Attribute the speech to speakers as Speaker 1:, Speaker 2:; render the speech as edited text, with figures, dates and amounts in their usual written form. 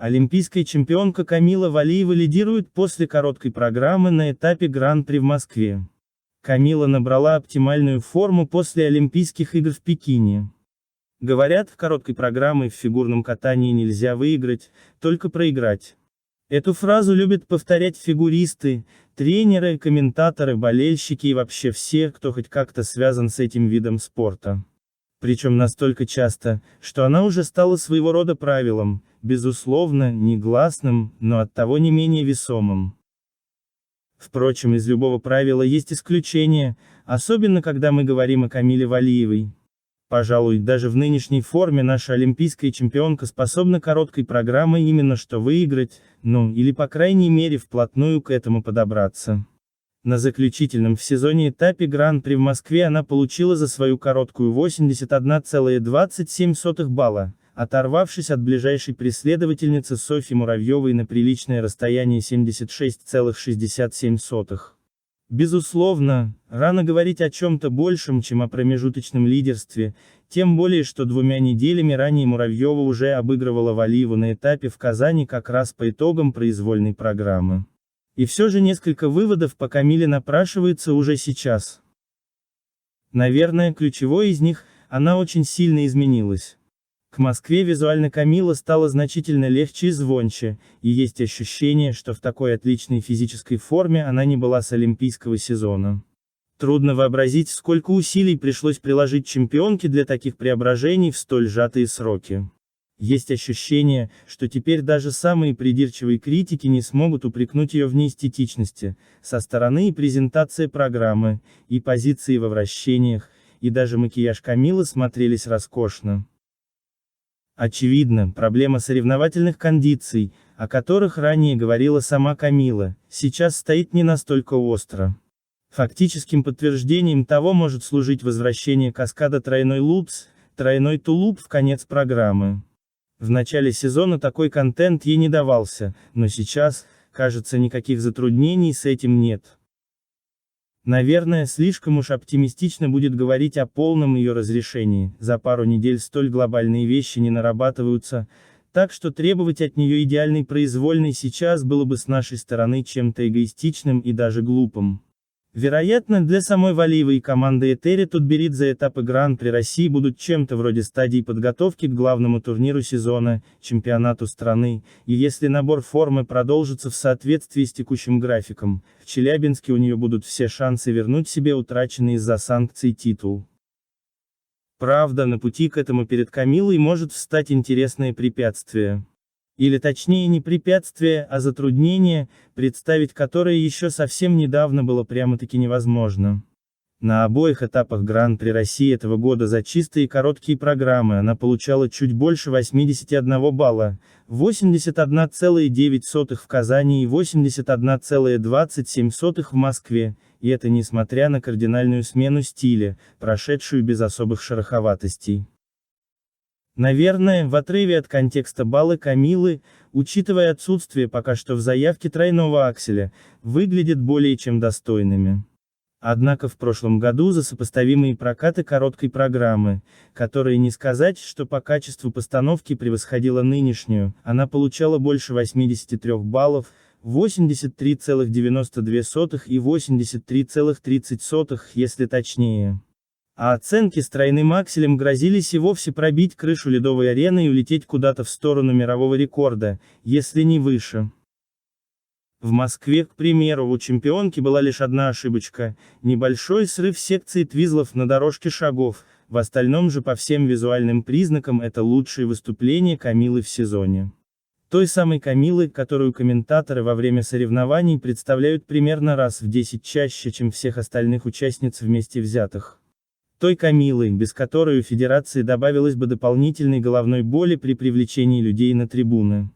Speaker 1: Олимпийская чемпионка Камила Валиева лидирует после короткой программы на этапе Гран-при в Москве. Камила набрала оптимальную форму после Олимпийских игр в Пекине. Говорят, короткой программой в фигурном катании нельзя выиграть, только проиграть. Эту фразу любят повторять фигуристы, тренеры, комментаторы, болельщики и вообще все, кто хоть как-то связан с этим видом спорта. Причем настолько часто, что она уже стала своего рода правилом, безусловно, негласным, но оттого не менее весомым. Впрочем, из любого правила есть исключения, особенно когда мы говорим о Камиле Валиевой. Пожалуй, даже в нынешней форме наша олимпийская чемпионка способна короткой программой именно что выиграть, или по крайней мере вплотную к этому подобраться. На заключительном в сезоне этапе Гран-при в Москве она получила за свою короткую 81,27 балла, оторвавшись от ближайшей преследовательницы Софьи Муравьевой на приличное расстояние 76,67. Безусловно, рано говорить о чем-то большем, чем о промежуточном лидерстве, тем более что 2 неделями ранее Муравьева уже обыгрывала Валиеву на этапе в Казани как раз по итогам произвольной программы. И все же несколько выводов по Камиле напрашивается уже сейчас. Наверное, ключевой из них – она очень сильно изменилась. К Москве визуально Камила стала значительно легче и звонче, и есть ощущение, что в такой отличной физической форме она не была с олимпийского сезона. Трудно вообразить, сколько усилий пришлось приложить чемпионке для таких преображений в столь сжатые сроки. Есть ощущение, что теперь даже самые придирчивые критики не смогут упрекнуть ее в неэстетичности, со стороны и презентация программы, и позиции во вращениях, и даже макияж Камилы смотрелись роскошно. Очевидно, проблема соревновательных кондиций, о которых ранее говорила сама Камила, сейчас стоит не настолько остро. Фактическим подтверждением того может служить возвращение каскада тройной лупс, тройной тулуп в конец программы. В начале сезона такой контент ей не давался, но сейчас, кажется, никаких затруднений с этим нет. Наверное, слишком уж оптимистично будет говорить о полном ее разрешении, за пару недель столь глобальные вещи не нарабатываются, так что требовать от нее идеальной произвольной сейчас было бы с нашей стороны чем-то эгоистичным и даже глупым. Вероятно, для самой Валиевой и команды Этери Тутберидзе этапы Гран-при России будут чем-то вроде стадии подготовки к главному турниру сезона, чемпионату страны, и если набор формы продолжится в соответствии с текущим графиком, в Челябинске у нее будут все шансы вернуть себе утраченный из-за санкций титул. Правда, на пути к этому перед Камилой может встать интересное препятствие. Или точнее не препятствие, а затруднение, представить которое еще совсем недавно было прямо-таки невозможно. На обоих этапах Гран-при России этого года за чистые короткие программы она получала чуть больше 81 балла, 81,9 в Казани и 81,27 в Москве, и это несмотря на кардинальную смену стиля, прошедшую без особых шероховатостей. Наверное, в отрыве от контекста баллы Камилы, учитывая отсутствие пока что в заявке тройного акселя, выглядят более чем достойными. Однако в прошлом году за сопоставимые прокаты короткой программы, которая не сказать, что по качеству постановки превосходила нынешнюю, она получала больше 83 баллов, 83,92 и 83,30, если точнее. А оценки с тройным акселем грозились и вовсе пробить крышу ледовой арены и улететь куда-то в сторону мирового рекорда, если не выше. В Москве, к примеру, у чемпионки была лишь одна ошибочка – небольшой срыв секции твизлов на дорожке шагов, в остальном же по всем визуальным признакам это лучшее выступление Камилы в сезоне. Той самой Камилы, которую комментаторы во время соревнований представляют примерно раз в 10 чаще, чем всех остальных участниц вместе взятых. Той Камилы, без которой у федерации добавилось бы дополнительной головной боли при привлечении людей на трибуны.